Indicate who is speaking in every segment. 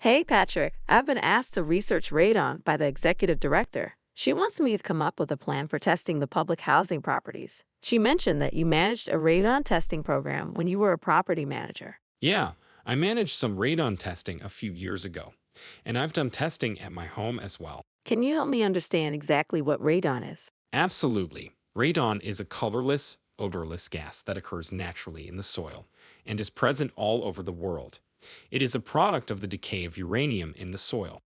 Speaker 1: Hey, Patrick, I've been asked to research radon by the executive director. She wants me to come up with a plan for testing the public housing properties. She mentioned that you managed a radon testing program when you were a property manager.
Speaker 2: Yeah, I managed some radon testing a few years ago, and I've done testing at my home as well.
Speaker 1: Can you help me understand exactly what radon is?
Speaker 2: Absolutely. Radon is a colorless, odorless gas that occurs naturally in the soil and is present all over the world. It is a product of the decay of uranium in the soil.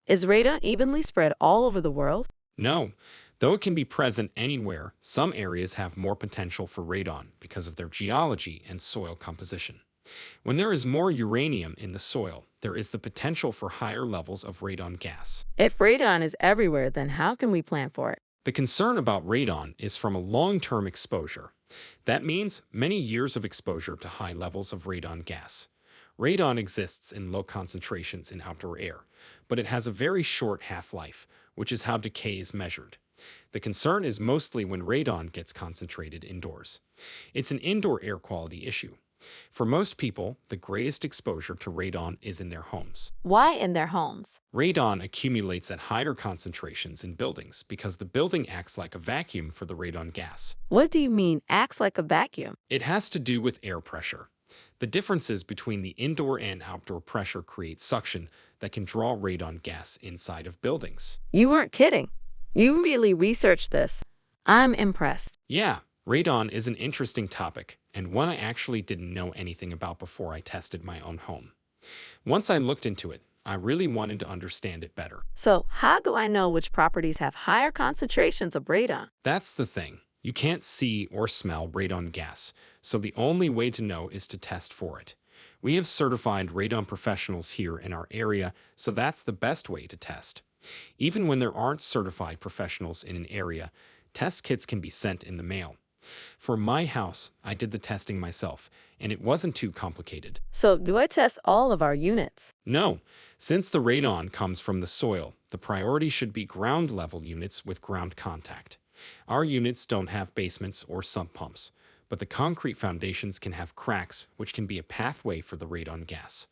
Speaker 1: Is radon evenly spread all over the world?
Speaker 2: No, though it can be present anywhere, some areas have more potential for radon because of their geology and soil composition. When there is more uranium in the soil, there is the potential for higher levels of radon gas.
Speaker 1: If radon is everywhere, then how can we plan for it?
Speaker 2: The concern about radon is from a long-term exposure. That means many years of exposure to high levels of radon gas. Radon exists in low concentrations in outdoor air, but it has a very short half-life, which is how decay is measured. The concern is mostly when radon gets concentrated indoors. It's an indoor air quality issue. For most people, the greatest exposure to radon is in their homes.
Speaker 1: Why in their homes?
Speaker 2: Radon accumulates at higher concentrations in buildings because the building acts like a vacuum for the radon gas.
Speaker 1: What do you mean acts like a vacuum?
Speaker 2: It has to do with air pressure. The differences between the indoor and outdoor pressure create suction that can draw radon gas inside of buildings.
Speaker 1: You weren't kidding. You really researched this. I'm impressed.
Speaker 2: Yeah, radon is an interesting topic and one I actually didn't know anything about before I tested my own home. Once I looked into it, I really wanted to understand it better.
Speaker 1: So, how do I know which properties have higher concentrations of radon?
Speaker 2: That's the thing. You can't see or smell radon gas, so the only way to know is to test for it. We have certified radon professionals here in our area, so that's the best way to test. Even when there aren't certified professionals in an area, test kits can be sent in the mail. For my house, I did the testing myself, and it wasn't too complicated.
Speaker 1: So, do I test all of our units?
Speaker 2: No, since the radon comes from the soil, the priority should be ground level units with ground contact. Our units don't have basements or sump pumps, but the concrete foundations can have cracks, which can be a pathway for the radon gas.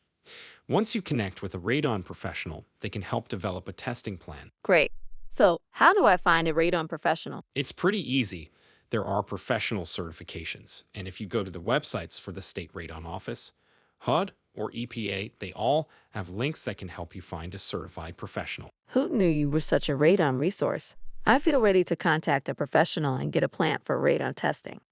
Speaker 2: Once you connect with a radon professional, they can help develop a testing plan.
Speaker 1: Great. So, how do I find a radon professional?
Speaker 2: It's pretty easy. There are professional certifications, and if you go to the websites for the State Radon Office, HUD, or EPA, they all have links that can help you find a certified professional.
Speaker 1: Who knew you were such a radon resource? I feel ready to contact a professional and get a plan for radon testing.